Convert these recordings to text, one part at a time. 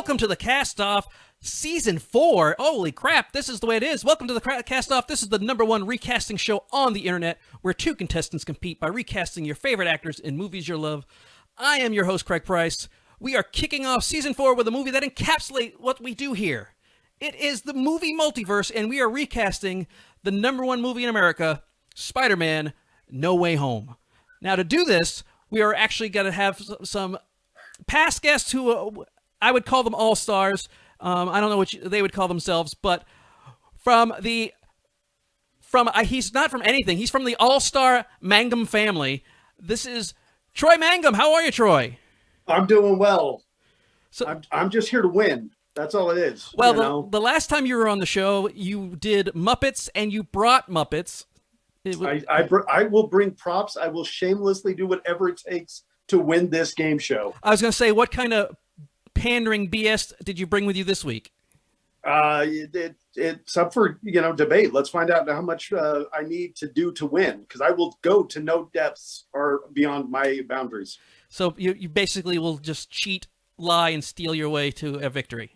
welcome to the CastOFF Season 4. Holy crap, this is the way it is. Welcome to the CastOFF. This is the #1 recasting show on the internet where two contestants compete by recasting your favorite actors in movies you love. I am your host, Craig Price. We are kicking off Season 4 with a movie that encapsulates what we do here. It is the movie multiverse, and we are recasting the #1 movie in America, Spider-Man, No Way Home. Now, to do this, we are actually going to have some past guests who I would call them all-stars. I don't know what they would call themselves, but he's not from anything. He's from the all-star Mangum family. This is Troy Mangum. How are you, Troy? I'm doing well. So I'm just here to win. That's all it is. Well, the last time you were on the show, you did Muppets, and you brought Muppets. I will bring props. I will shamelessly do whatever it takes to win this game show. I was going to say, what kind of pandering BS did you bring with you this week? It's up for debate. Let's find out how much I need to do to win, because I will go to no depths or beyond my boundaries. So you basically will just cheat, lie, and steal your way to a victory.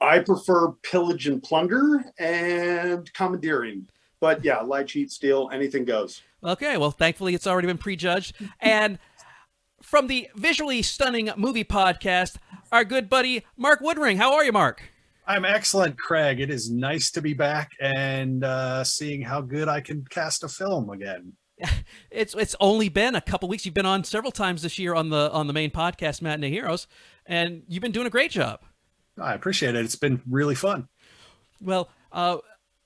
I prefer pillage and plunder and commandeering. But yeah, lie, cheat, steal, anything goes. Okay, well, thankfully it's already been prejudged. And from the visually stunning movie podcast, our good buddy Mark Woodring. How are you, Mark? I'm excellent, Craig. It is nice to be back and seeing how good I can cast a film again. It's only been a couple weeks. You've been on several times this year on the main podcast, Matinee Heroes, and you've been doing a great job. I appreciate it. It's been really fun. Well,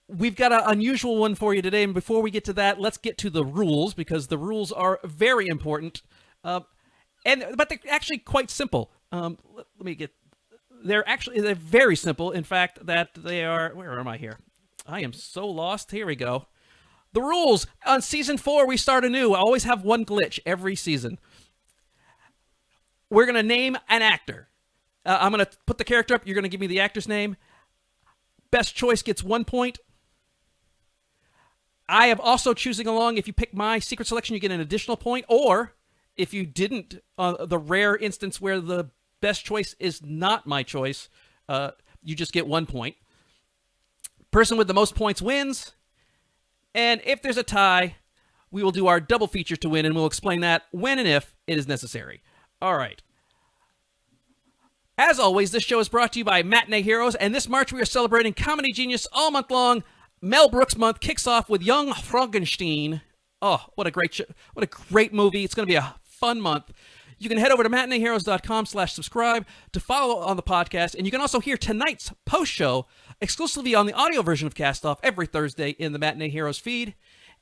we've got an unusual one for you today, and before we get to that, let's get to the rules, because the rules are very important, but they're actually quite simple. They're very simple. In fact, that they are. Where am I here? I am so lost. Here we go. The rules on Season 4. We start anew. I always have one glitch every season. We're gonna name an actor. I'm gonna put the character up. You're gonna give me the actor's name. Best choice gets 1 point. I am also choosing along. If you pick my secret selection, you get an additional point. Or if you didn't, the rare instance where the best choice is not my choice, you just get 1 point. Person with the most points wins. And if there's a tie, we will do our double feature to win, and we'll explain that when and if it is necessary. All right. As always, this show is brought to you by Matinee Heroes, and this March we are celebrating comedy genius all month long. Mel Brooks month kicks off with Young Frankenstein. Oh, what a great show. What a great movie. It's going to be a fun month. You can head over to matineeheroes.com/subscribe to follow on the podcast, and you can also hear tonight's post-show exclusively on the audio version of CastOFF every Thursday in the Matinee Heroes feed.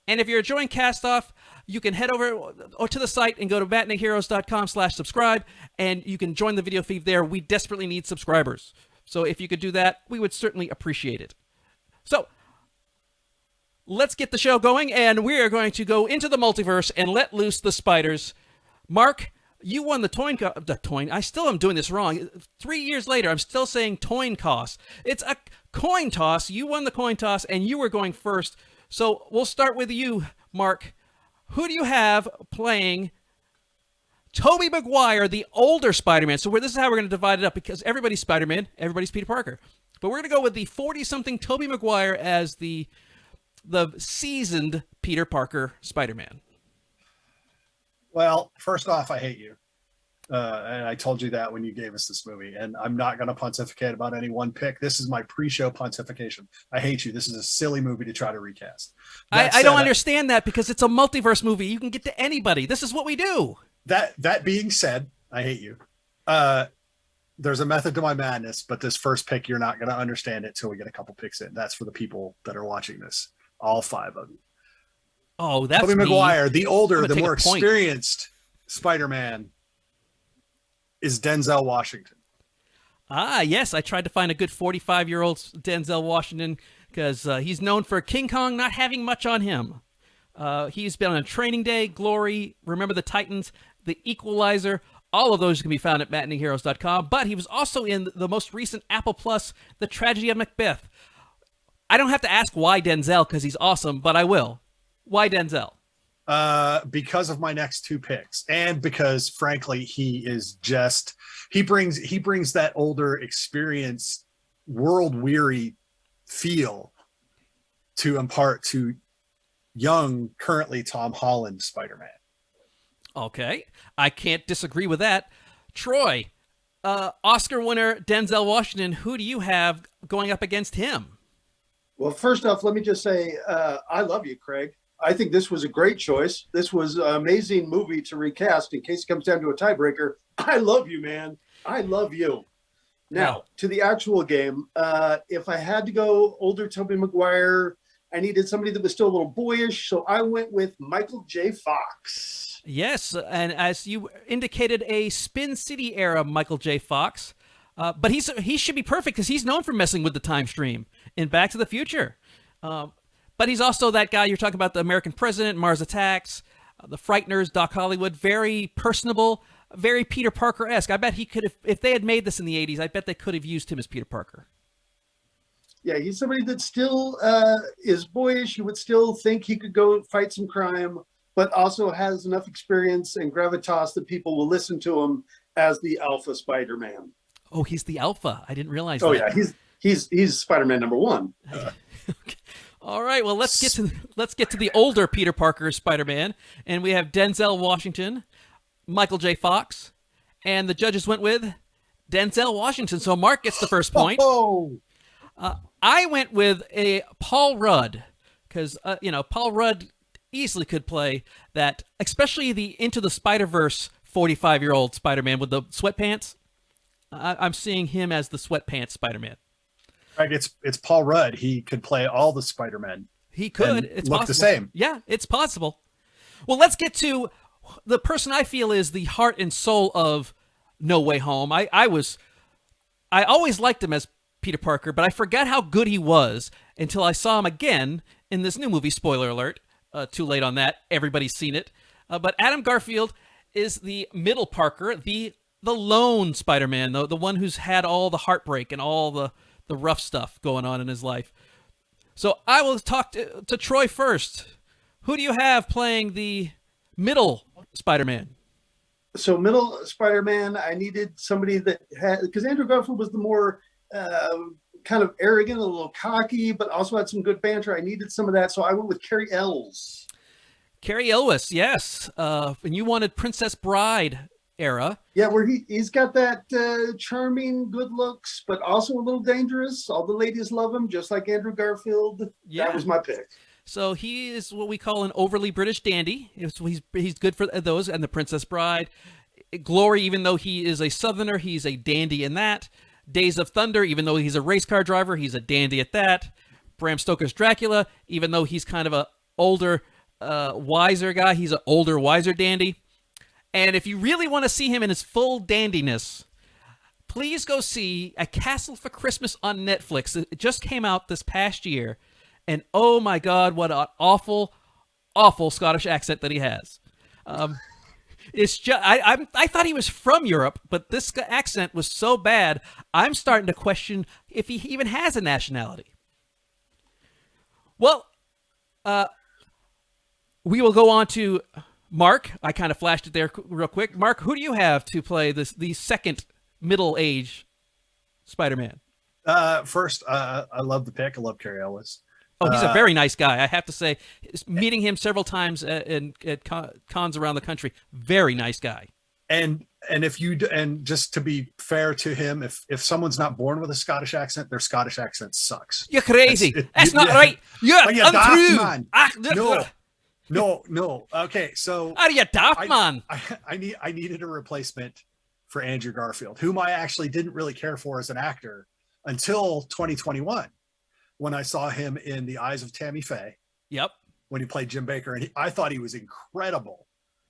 And if you're enjoying CastOFF, you can head over to the site and go to matineeheroes.com/subscribe, and you can join the video feed there. We desperately need subscribers. So if you could do that, we would certainly appreciate it. So let's get the show going, and we are going to go into the multiverse and let loose the spiders. Mark, you won the coin. I still am doing this wrong. 3 years later, I'm still saying coin toss. It's a coin toss. You won the coin toss, and you were going first. So we'll start with you, Mark. Who do you have playing Tobey Maguire, the older Spider-Man? So this is how we're going to divide it up, because everybody's Spider-Man, everybody's Peter Parker. But we're going to go with the 40-something Tobey Maguire as the seasoned Peter Parker Spider-Man. Well, first off, I hate you. And I told you that when you gave us this movie. And I'm not going to pontificate about any one pick. This is my pre-show pontification. I hate you. This is a silly movie to try to recast. I don't understand that, because it's a multiverse movie. You can get to anybody. This is what we do. That being said, I hate you. There's a method to my madness, but this first pick, you're not going to understand it till we get a couple picks in. That's for the people that are watching this. All 5 of you. Oh, that's Tobey Maguire, the older, the more experienced experienced Spider-Man, is Denzel Washington. Ah, yes. I tried to find a good 45-year-old Denzel Washington, because he's known for King Kong not having much on him. He's been on Training Day, Glory, Remember the Titans, The Equalizer. All of those can be found at matineeheroes.com. But he was also in the most recent Apple Plus, The Tragedy of Macbeth. I don't have to ask why Denzel, because he's awesome, but I will. Why Denzel? Because of my next two picks, and because frankly he brings that older experience, world weary feel to impart to young, currently Tom Holland Spider-Man. Okay, I can't disagree with that. Troy, Oscar winner Denzel Washington, who do you have going up against him? Well, first off, let me just say, I love you, Craig. I think this was a great choice. This was an amazing movie to recast in case it comes down to a tiebreaker. I love you, man. I love you. Now, to the actual game, if I had to go older Tobey Maguire, I needed somebody that was still a little boyish, so I went with Michael J. Fox. Yes, and as you indicated, a Spin City era Michael J. Fox. But he should be perfect because he's known for messing with the time stream in Back to the Future. But he's also that guy you're talking about, the American President, Mars Attacks, the Frighteners, Doc Hollywood, very personable, very Peter Parker-esque. I bet he could have, if they had made this in the 80s, I bet they could have used him as Peter Parker. Yeah, he's somebody that still is boyish. You would still think he could go fight some crime, but also has enough experience and gravitas that people will listen to him as the Alpha Spider-Man. Oh, he's the Alpha. I didn't realize that. Oh, yeah, he's Spider-Man number one. Okay. All right, well, let's get to the older Peter Parker Spider-Man, and we have Denzel Washington, Michael J. Fox, and the judges went with Denzel Washington. So Mark gets the first point. I went with a Paul Rudd because Paul Rudd easily could play that, especially the Into the Spider-Verse 45-year-old Spider-Man with the sweatpants. I'm seeing him as the sweatpants Spider-Man. Right, it's Paul Rudd. He could play all the Spider-Men. He could. It's look possible. The same. Yeah, it's possible. Well, let's get to the person I feel is the heart and soul of No Way Home. I always liked him as Peter Parker, but I forgot how good he was until I saw him again in this new movie. Spoiler alert. Too late on that. Everybody's seen it. But Adam Garfield is the middle Parker, the lone Spider-Man, the one who's had all the heartbreak and all the rough stuff going on in his life. So I will talk to Troy first. Who do you have playing the middle Spider-Man? So middle Spider-Man, I needed somebody that had, because Andrew Garfield was the more kind of arrogant, a little cocky, but also had some good banter. I needed some of that, so I went with Cary Elwes. Cary Elwes, yes. And you wanted Princess Bride era. Yeah, where he's got that charming good looks, but also a little dangerous. All the ladies love him, just like Andrew Garfield. Yeah. That was my pick. So he is what we call an overly British dandy. He's good for those. And the Princess Bride. Glory, even though he is a Southerner, he's a dandy in that. Days of Thunder, even though he's a race car driver, he's a dandy at that. Bram Stoker's Dracula, even though he's kind of a older, wiser guy, he's an older, wiser dandy. And if you really want to see him in his full dandiness, please go see A Castle for Christmas on Netflix. It just came out this past year. And oh my God, what an awful, awful Scottish accent that he has. It's just I thought he was from Europe, but this accent was so bad, I'm starting to question if he even has a nationality. Well, we will go on to Mark. I kind of flashed it there real quick. Mark, who do you have to play the second middle-age Spider-Man? First, I love the pick. I love Cary Elwes. Oh, he's a very nice guy. I have to say, meeting him several times at cons around the country, very nice guy. And just to be fair to him, if someone's not born with a Scottish accent, their Scottish accent sucks. You're crazy. That's not right. You're untrue. No. Okay, so are you daft, man? I needed a replacement for Andrew Garfield, whom I actually didn't really care for as an actor until 2021, when I saw him in The Eyes of Tammy Faye. Yep. When he played Jim Baker, and I thought he was incredible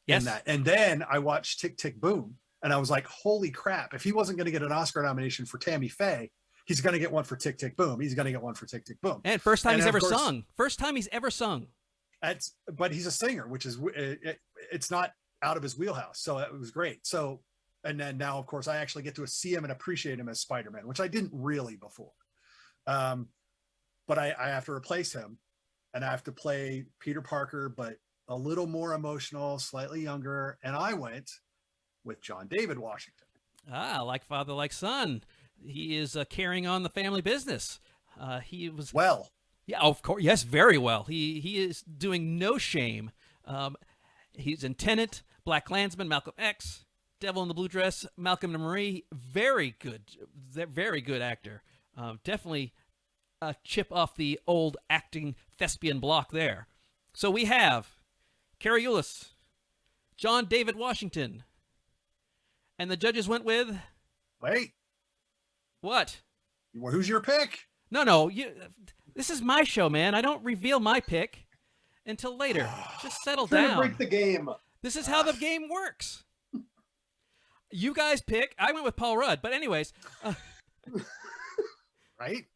in that. And then I watched Tick, Tick, Boom, and I was like, holy crap. If he wasn't going to get an Oscar nomination for Tammy Faye, he's going to get one for Tick, Tick, Boom. He's going to get one for Tick, Tick, Boom. And first time he's ever sung. First time he's ever sung. But he's a singer, which is, it's not out of his wheelhouse. So it was great. So, and then now, of course, I actually get to see him and appreciate him as Spider-Man, which I didn't really before. But I have to replace him, and I have to play Peter Parker, but a little more emotional, slightly younger, and I went with John David Washington. Like father, like son. He is carrying on the family business. He was well. Yeah, of course. Yes, very well. He is doing no shame. He's in Tenet, Black Klansman, Malcolm X, Devil in the Blue Dress, Malcolm and Marie. Very good actor. Definitely a chip off the old acting thespian block there. So we have Carrie Eulis, John David Washington, and the judges went with. Wait. What? Who's your pick? No. This is my show, man. I don't reveal my pick until later. Just settle down. Trying to break the game. This is how the game works. You guys pick. I went with Paul Rudd, but anyways. Right?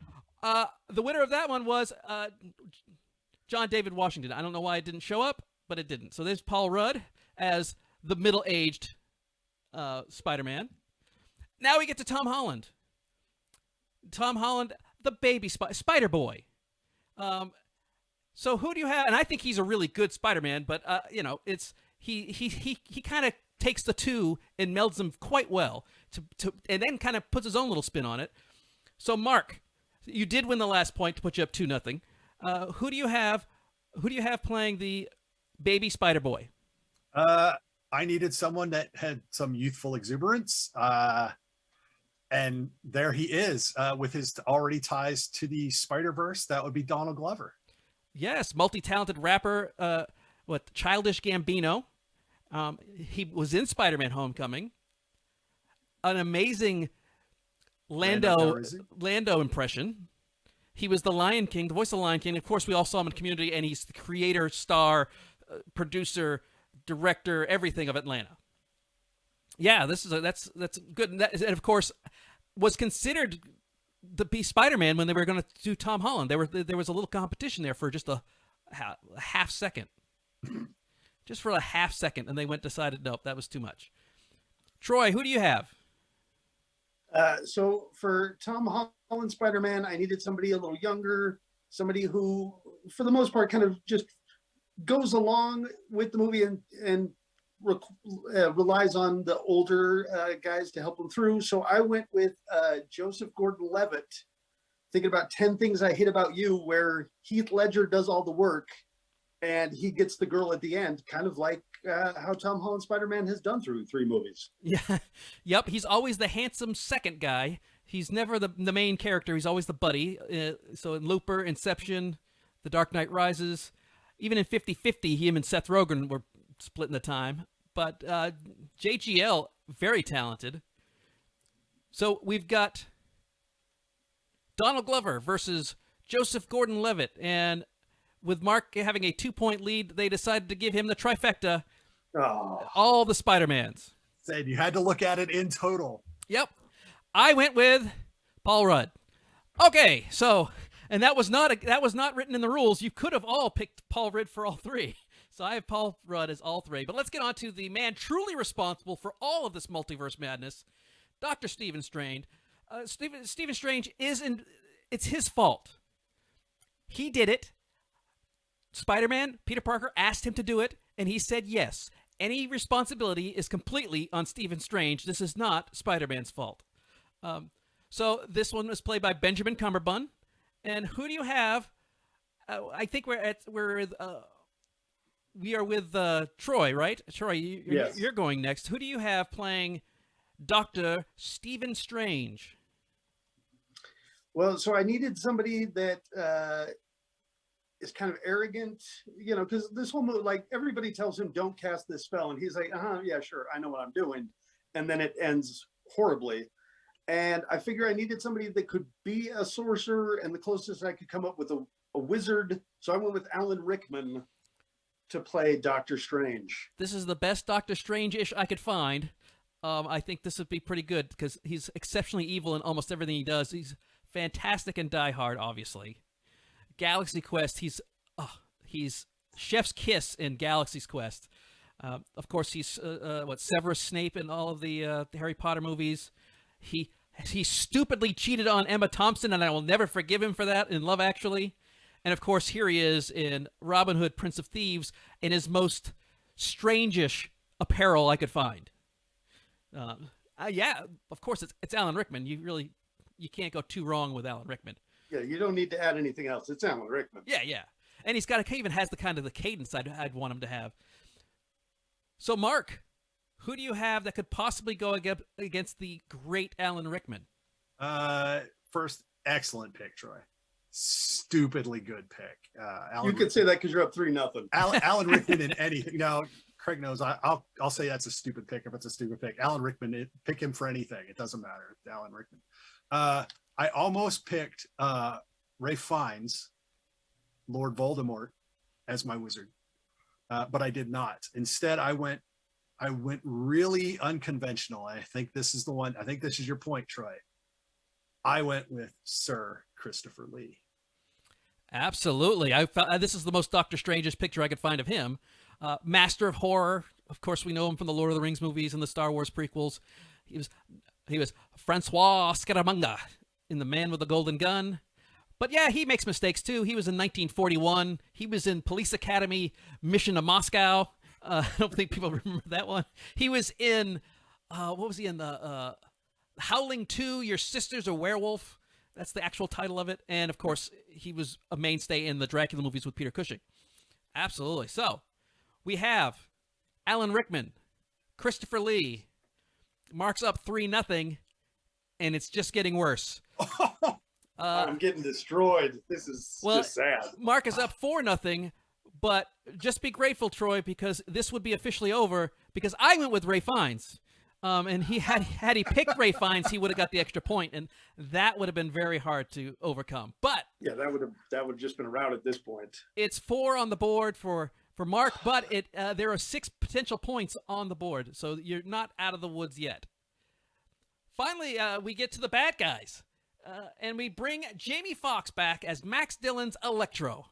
The winner of that one was John David Washington. I don't know why it didn't show up, but it didn't. So there's Paul Rudd as the middle-aged Spider-Man. Now we get to Tom Holland. Tom Holland, the baby Spider-Boy. So who do you have? And I think he's a really good Spider-Man, but it's he kind of takes the two and melds them quite well and then kind of puts his own little spin on it. So Mark, you did win the last point to put you up 2-0. Who do you have? Who do you have playing the baby Spider-Boy? I needed someone that had some youthful exuberance. And there he is with his already ties to the Spider-Verse. That would be Donald Glover. Yes, multi-talented rapper, Childish Gambino. He was in Spider-Man Homecoming. An amazing Lando impression. He was the Lion King, the voice of the Lion King. Of course, we all saw him in Community, and he's the creator, star, producer, director, everything of Atlanta. Yeah, that's good. And of course, was considered to be Spider-Man when they were going to do Tom Holland. There was a little competition there for just a half second. Just for a half second, and they decided, nope, that was too much. Troy, who do you have? So for Tom Holland Spider-Man, I needed somebody a little younger, somebody who, for the most part, kind of just goes along with the movie and relies on the older guys to help him through. So I went with Joseph Gordon-Levitt, thinking about 10 Things I Hate About You, where Heath Ledger does all the work and he gets the girl at the end, kind of like how Tom Holland Spider-Man has done through 3 movies. Yeah, yep. He's always the handsome second guy. He's never the main character. He's always the buddy. So in Looper, Inception, The Dark Knight Rises, even in 50-50, him and Seth Rogen were splitting the time. But JGL, very talented. So we've got Donald Glover versus Joseph Gordon-Levitt. And with Mark having a 2-point lead, they decided to give him the trifecta. Oh. All the Spider-Mans. Said you had to look at it in total. Yep. I went with Paul Rudd. Okay, so, and that was not written in the rules. You could have all picked Paul Rudd for all 3. So I have Paul Rudd as all 3. But let's get on to the man truly responsible for all of this multiverse madness, Dr. Stephen Strange. Stephen Strange it's his fault. He did it. Spider-Man, Peter Parker, asked him to do it, and he said yes. Any responsibility is completely on Stephen Strange. This is not Spider-Man's fault. So this one was played by Benjamin Cumberbatch. And who do you have? I think we are with Troy, right? Troy, Yes. You're going next. Who do you have playing Dr. Stephen Strange? Well, so I needed somebody that is kind of arrogant, because this whole movie, like, everybody tells him, don't cast this spell. And he's like, yeah, sure, I know what I'm doing. And then it ends horribly. And I figure I needed somebody that could be a sorcerer, and the closest I could come up with a wizard. So I went with Alan Rickman to play Doctor Strange. This is the best Doctor Strange-ish I could find. I think this would be pretty good because he's exceptionally evil in almost everything he does. He's fantastic in Die Hard, obviously. Galaxy Quest, he's Chef's Kiss in Galaxy's Quest. Of course, he's Severus Snape in all of the Harry Potter movies. He stupidly cheated on Emma Thompson, and I will never forgive him for that in Love Actually. And of course, here he is in Robin Hood, Prince of Thieves, in his most strangish apparel I could find. Yeah, of course, it's Alan Rickman. You can't go too wrong with Alan Rickman. Yeah, you don't need to add anything else. It's Alan Rickman. Yeah. And he even has the cadence I'd want him to have. So, Mark, who do you have that could possibly go against the great Alan Rickman? First, excellent pick, Troy. Stupidly good pick. You could say that because you're up 3-0. Alan Rickman in anything. No, Craig knows. I'll say that's a stupid pick if it's a stupid pick. Alan Rickman, pick him for anything. It doesn't matter. It's Alan Rickman. I almost picked Ralph Fiennes, Lord Voldemort, as my wizard, but I did not. Instead, I went really unconventional. I think this is the one. I think this is your point, Troy. I went with Sir Christopher Lee. Absolutely. I felt this is the most Doctor Strange-ish picture I could find of him. Master of horror. Of course, we know him from the Lord of the Rings movies and the Star Wars prequels. He was Francois Scaramanga in The Man with the Golden Gun. But yeah, he makes mistakes too. He was in 1941. He was in Police Academy, Mission to Moscow. I don't think people remember that one. He was in, what was he in? The Howling 2, Your Sister's a Werewolf. That's the actual title of it. And of course, he was a mainstay in the Dracula movies with Peter Cushing. Absolutely. So we have Alan Rickman, Christopher Lee. Mark's up 3-0, and it's just getting worse. I'm getting destroyed. This is just sad. Mark is up 4-0, but just be grateful, Troy, because this would be officially over because I went with Ralph Fiennes. And he had he picked Ralph Fiennes, he would have got the extra point, and that would have been very hard to overcome. But yeah, that would have just been a rout at this point. It's 4 on the board for Mark, but there are 6 potential points on the board, so you're not out of the woods yet. Finally, we get to the bad guys, and we bring Jamie Foxx back as Max Dillon's Electro.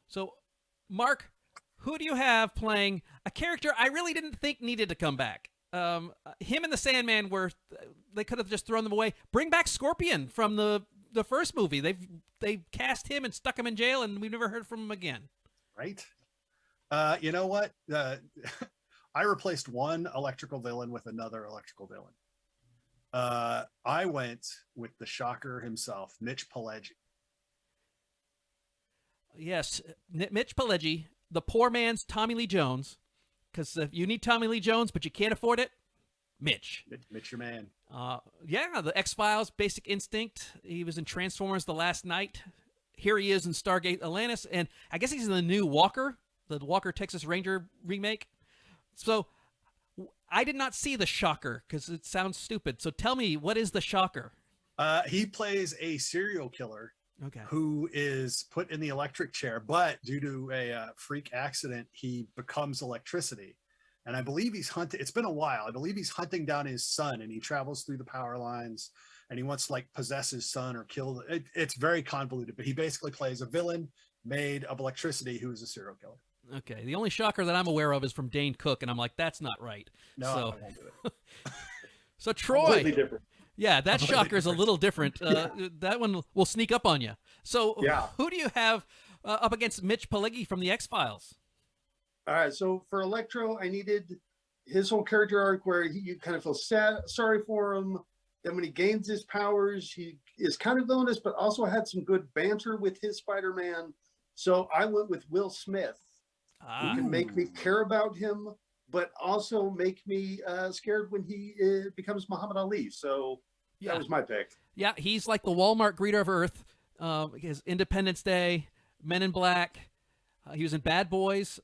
So, Mark, who do you have playing a character I really didn't think needed to come back? Him and the Sandman they could have just thrown them away. Bring back Scorpion from the first movie. They cast him and stuck him in jail, and we've never heard from him again. Right. You know what? I replaced one electrical villain with another electrical villain. I went with the Shocker himself, Mitch Pileggi. Yes, Mitch Pileggi, the poor man's Tommy Lee Jones. Because if you need Tommy Lee Jones, but you can't afford it, Mitch, your man. Yeah, the X-Files, Basic Instinct. He was in Transformers: The Last Night. Here he is in Stargate Atlantis, and I guess he's in the new Walker, the Walker Texas Ranger remake. So I did not see the Shocker because it sounds stupid. So tell me, what is the Shocker? He plays a serial killer. Okay. Who is put in the electric chair, but due to a freak accident, he becomes electricity. And I believe he's hunting. It's been a while. I believe he's hunting down his son, and he travels through the power lines, and he wants to like possess his son or kill. It's very convoluted, but he basically plays a villain made of electricity who is a serial killer. Okay. The only Shocker that I'm aware of is from Dane Cook, and I'm like, that's not right. No, so, I won't do it. So Troy. Completely different. Yeah, that Shocker is a little different. That one will sneak up on you. So who do you have up against Mitch Pileggi from the X-Files? All right, so for Electro, I needed his whole character arc where you kind of feel sorry for him. Then when he gains his powers, he is kind of villainous, but also had some good banter with his Spider-Man. So I went with Will Smith, who can make me care about him, but also make me scared when he becomes Muhammad Ali. So that was my pick. Yeah, he's like the Walmart greeter of Earth. His Independence Day, Men in Black. He was in Bad Boys,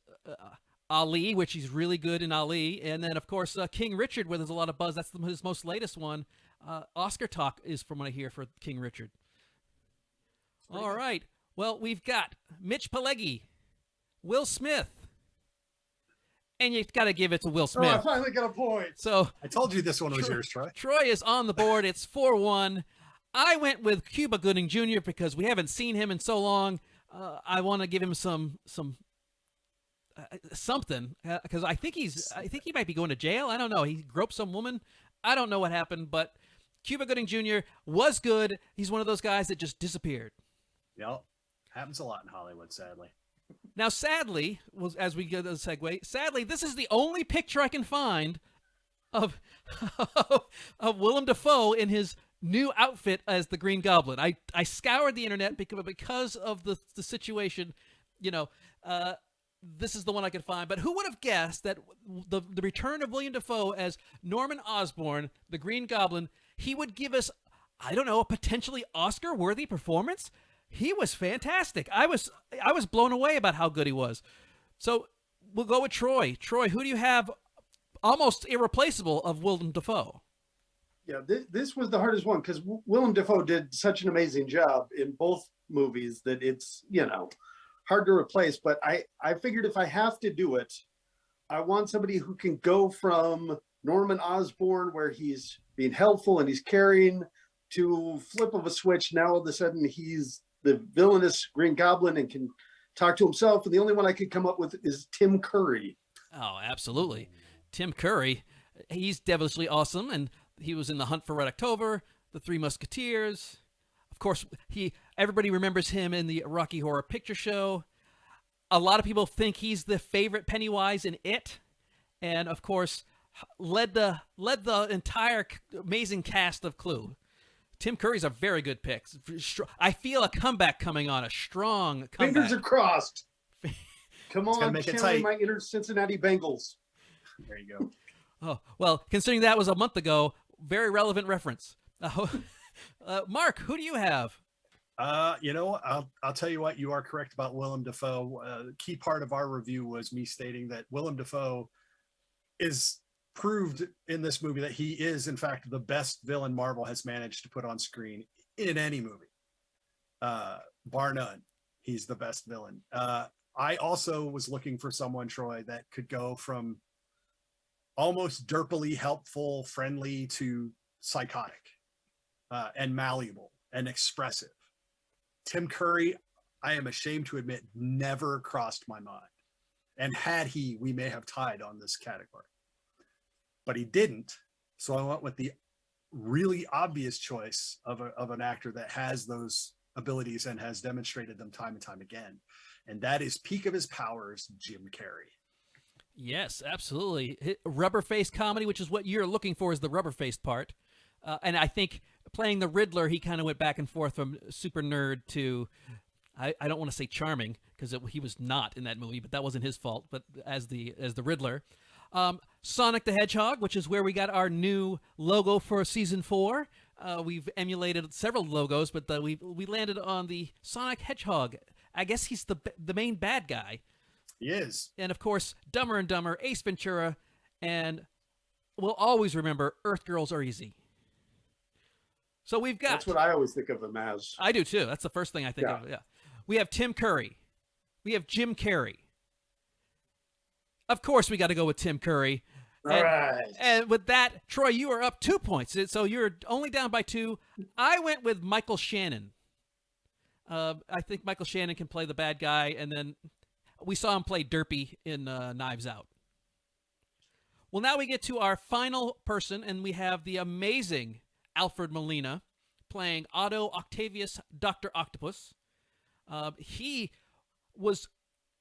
Ali, which he's really good in Ali. And then, of course, King Richard, where there's a lot of buzz. That's his most latest one. Oscar talk is from what I hear for King Richard. All right. Well, we've got Mitch Pileggi, Will Smith, and you've got to give it to Will Smith. Oh, I finally got a point. So I told you this one was yours, Troy. Troy is on the board. It's 4-1. I went with Cuba Gooding Jr. because we haven't seen him in so long. I want to give him something because I think he might be going to jail. I don't know. He groped some woman. I don't know what happened, but Cuba Gooding Jr. was good. He's one of those guys that just disappeared. Yep. Happens a lot in Hollywood, sadly. Now, sadly, as we get the segue, sadly, this is the only picture I can find of of Willem Dafoe in his new outfit as the Green Goblin. I scoured the internet because of the situation. This is the one I could find. But who would have guessed that the return of William Dafoe as Norman Osborn, the Green Goblin, he would give us, I don't know, a potentially Oscar-worthy performance? He was fantastic. I was blown away about how good he was. So we'll go with Troy. Troy, who do you have almost irreplaceable of Willem Dafoe? Yeah, this was the hardest one because Willem Dafoe did such an amazing job in both movies that it's, hard to replace. But I figured if I have to do it, I want somebody who can go from Norman Osborn, where he's being helpful and he's caring, to flip of a switch. Now all of a sudden he's the villainous Green Goblin and can talk to himself. And the only one I could come up with is Tim Curry. Oh, absolutely. Tim Curry, he's devilishly awesome. And he was in The Hunt for Red October, The Three Musketeers. Of course, everybody remembers him in the Rocky Horror Picture Show. A lot of people think he's the favorite Pennywise in It. And of course, led the entire amazing cast of Clue. Tim Curry's a very good pick. I feel a comeback coming on, a strong comeback. Fingers are crossed. Come on, make it channeling tight. my inner Cincinnati Bengals. There you go. Oh, well, considering that was a month ago, very relevant reference. Mark, who do you have? I'll tell you what, you are correct about Willem Dafoe. Key part of our review was me stating that Willem Dafoe is proved in this movie that he is, in fact, the best villain Marvel has managed to put on screen in any movie. Bar none. He's the best villain. I also was looking for someone, Troy, that could go from almost derpily helpful, friendly to psychotic and malleable and expressive. Tim Curry, I am ashamed to admit, never crossed my mind. And had he, we may have tied on this category. But he didn't. So I went with the really obvious choice of an actor that has those abilities and has demonstrated them time and time again. And that is peak of his powers, Jim Carrey. Yes, absolutely. Rubber-faced comedy, which is what you're looking for, is the rubber-faced part. And I think playing the Riddler, he kind of went back and forth from super nerd to, I don't want to say charming, because he was not in that movie, but that wasn't his fault, but as the Riddler. Sonic the Hedgehog, which is where we got our new logo for season 4. We've emulated several logos, but we landed on the Sonic Hedgehog. I guess he's the main bad guy. He is. And of course, Dumber and Dumber, Ace Ventura, and we'll always remember Earth Girls Are Easy. So we've got... That's what I always think of him as. I do too. That's the first thing I think of. Yeah. We have Tim Curry. We have Jim Carrey. Of course, we got to go with Tim Curry. All right. And with that, Troy, you are up 2 points. So you're only down by 2. I went with Michael Shannon. I think Michael Shannon can play the bad guy, and then we saw him play Derpy in Knives Out. Well, now we get to our final person, and we have the amazing Alfred Molina playing Otto Octavius, Dr. Octopus. He was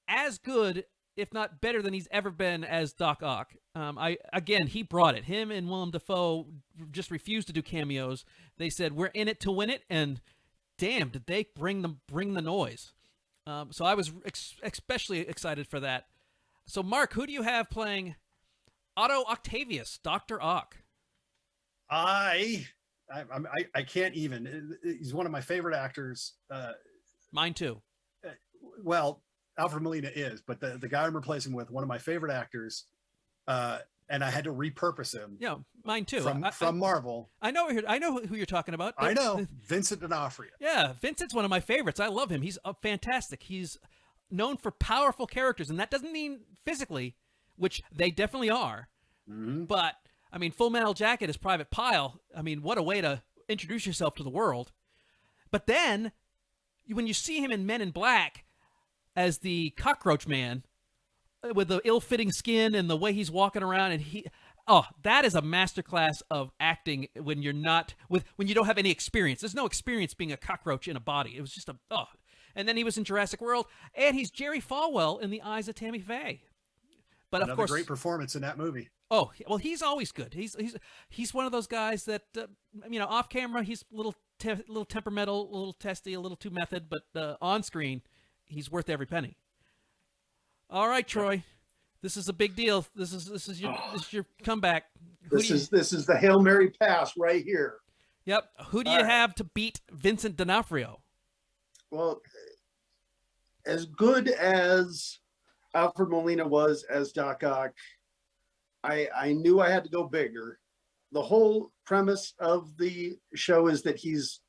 as good, if not better than he's ever been as Doc Ock. He brought it. Him and Willem Dafoe just refused to do cameos. They said, we're in it to win it, and damn, did they bring the noise. So I was especially excited for that. So Mark, who do you have playing Otto Octavius, Dr. Ock? I can't even. He's one of my favorite actors. Mine too. Well, Alfred Molina is, but the guy I'm replacing with, one of my favorite actors, and I had to repurpose him. Yeah, mine too. From Marvel. I know who you're talking about. I know, Vincent D'onofrio. Yeah, Vincent's one of my favorites. I love him. He's fantastic. He's known for powerful characters, and that doesn't mean physically, which they definitely are. Mm-hmm. But I mean, Full Metal Jacket is Private Pile. I mean, what a way to introduce yourself to the world. But then, when you see him in Men in Black as the Cockroach Man, with the ill-fitting skin and the way he's walking around, and that is a masterclass of acting when you don't have any experience. There's no experience being a cockroach in a body. It was just And then he was in Jurassic World, and he's Jerry Falwell in The Eyes of Tammy Faye. But Another of course, great performance in that movie. Oh, well, he's always good. He's one of those guys that off camera he's a little temperamental, a little testy, a little too method, but on screen he's worth every penny. All right, Troy, this is a big deal. This is your comeback. This is the Hail Mary pass right here. Yep. Who do you have to beat Vincent D'onofrio? Well, as good as Alfred Molina was as Doc Ock, I knew I had to go bigger. The whole premise of the show is that he's,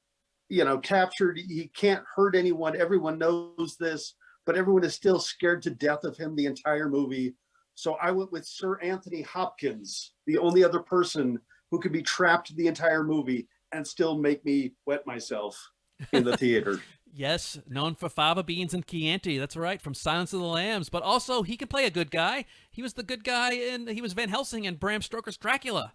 captured. He can't hurt anyone. Everyone knows this, but everyone is still scared to death of him the entire movie. So I went with Sir Anthony Hopkins, the only other person who could be trapped the entire movie and still make me wet myself in the theater. Yes, known for fava beans and Chianti. That's right, from Silence of the Lambs. But also, he can play a good guy. He was the good guy he was Van Helsing in Bram Stoker's Dracula.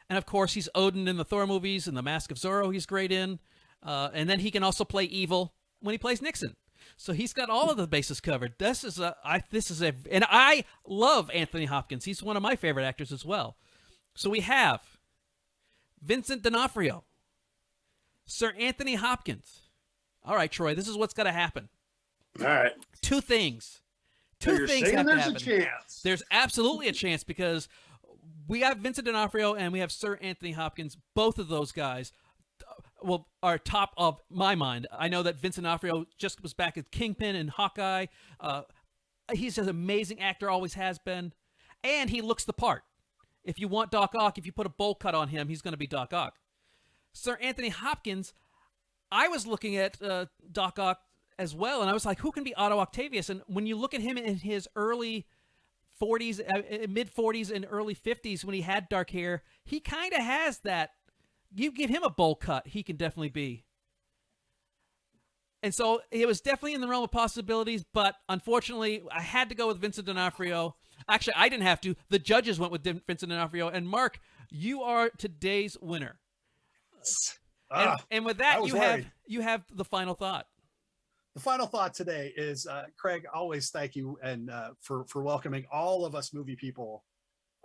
And of course, he's Odin in the Thor movies and The Mask of Zorro he's great in. And then he can also play evil when he plays Nixon. So he's got all of the bases covered. And I love Anthony Hopkins. He's one of my favorite actors as well. So we have Vincent D'onofrio, Sir Anthony Hopkins. All right, Troy, this is what's got to happen. All right. Two things. So you're things saying have to there's happen. a chance. There's absolutely a chance because we have Vincent D'onofrio and we have Sir Anthony Hopkins. Both of those guys, are top of my mind. I know that Vincent D'onofrio just was back as Kingpin in Hawkeye. He's an amazing actor, always has been. And he looks the part. If you want Doc Ock, if you put a bowl cut on him, he's going to be Doc Ock. Sir Anthony Hopkins, I was looking at Doc Ock as well, and I was like, who can be Otto Octavius? And when you look at him in his early 40s, mid-40s and early 50s when he had dark hair, he kind of has that. You give him a bowl cut, he can definitely be. And so it was definitely in the realm of possibilities, but unfortunately, I had to go with Vincent D'onofrio. Actually, I didn't have to. The judges went with Vincent D'onofrio. And Mark, you are today's winner. And with that, you have the final thought. The final thought today is, Craig, always thank you and for welcoming all of us movie people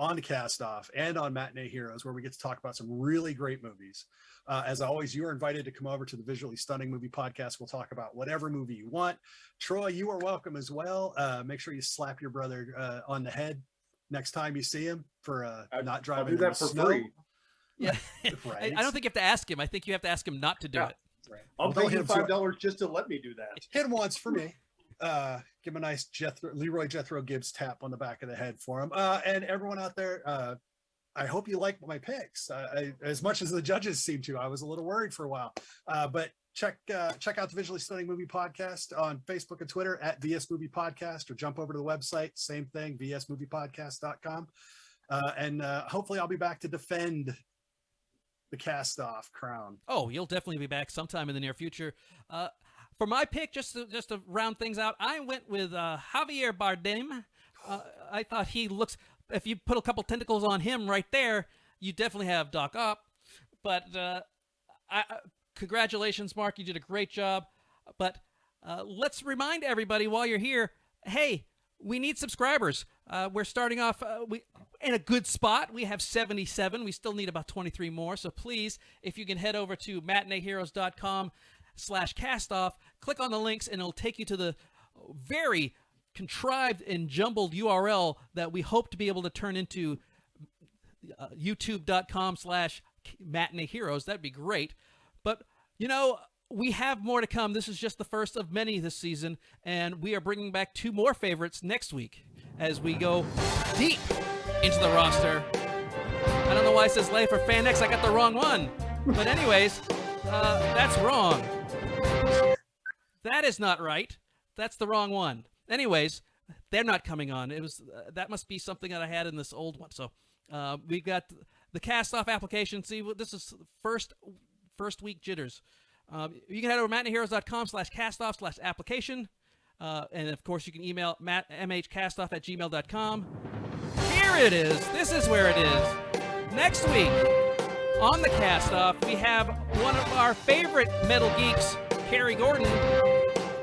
on Cast Off and on Matinee Heroes, where we get to talk about some really great movies. As always, you are invited to come over to the Visually Stunning Movie Podcast. We'll talk about whatever movie you want. Troy, you are welcome as well. Make sure you slap your brother on the head next time you see him for not driving. I'll do that for free. Yeah, right. I don't think you have to ask him. I think you have to ask him not to do it. Right. I'll pay him $5 just to let me do that. Hit once for me. Give him a nice Leroy Jethro Gibbs tap on the back of the head for him. And everyone out there, I hope you like my picks. As much as the judges seem to, I was a little worried for a while. But check out the Visually Stunning Movie Podcast on Facebook and Twitter at VS Movie Podcast, or jump over to the website, same thing, vsmoviepodcast.com. And hopefully I'll be back to defend the Cast Off crown. Oh, you'll definitely be back sometime in the near future. For my pick, just to round things out, I went with Javier Bardem. I thought he looks, if you put a couple tentacles on him right there, you definitely have Doc Ock. But congratulations, Mark. You did a great job. But let's remind everybody while you're here, hey, we need subscribers. We're starting off in a good spot. We have 77. We still need about 23 more. So please, if you can head over to matineeheroes.com/castoff, click on the links, and it'll take you to the very contrived and jumbled URL that we hope to be able to turn into youtube.com/matineeheroes. That'd be great. But, we have more to come. This is just the first of many this season, and we are bringing back 2 more favorites next week as we go deep into the roster. I don't know why it says Life for Fan X. I got the wrong one. But anyways, that's wrong. That is not right. That's the wrong one. Anyways, they're not coming on. It was that must be something that I had in this old one. So we got the Cast-Off application. See, this is first week jitters. You can head over to matineeheroes.com/castoff/application. And of course, you can email mhcastoff@gmail.com. Here it is. This is where it is. Next week on the Cast Off, we have one of our favorite metal geeks, Carrie Gordon,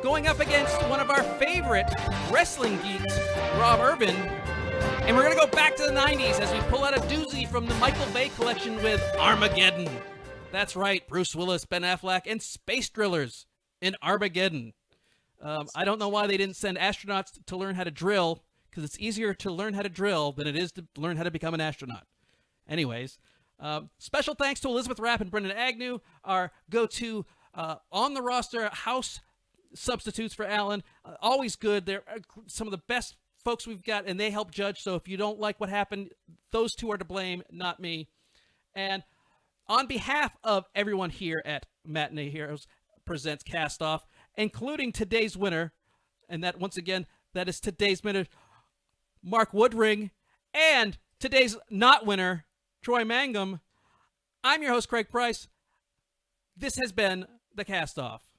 going up against one of our favorite wrestling geeks, Rob Irvin. And we're going to go back to the 90s as we pull out a doozy from the Michael Bay collection with Armageddon. That's right, Bruce Willis, Ben Affleck, and space drillers in Armageddon. I don't know why they didn't send astronauts to learn how to drill, because it's easier to learn how to drill than it is to learn how to become an astronaut. Anyways, special thanks to Elizabeth Rapp and Brendan Agnew, our go-to on-the-roster house substitutes for Alan. Always good. They're some of the best folks we've got, and they help judge. So if you don't like what happened, those two are to blame, not me. And on behalf of everyone here at Matinee Heroes Presents Cast Off, including today's winner, and that, once again, that is today's winner, Mark Woodring, and today's not winner, Troy Mangum, I'm your host, Craig Price. This has been the Cast Off.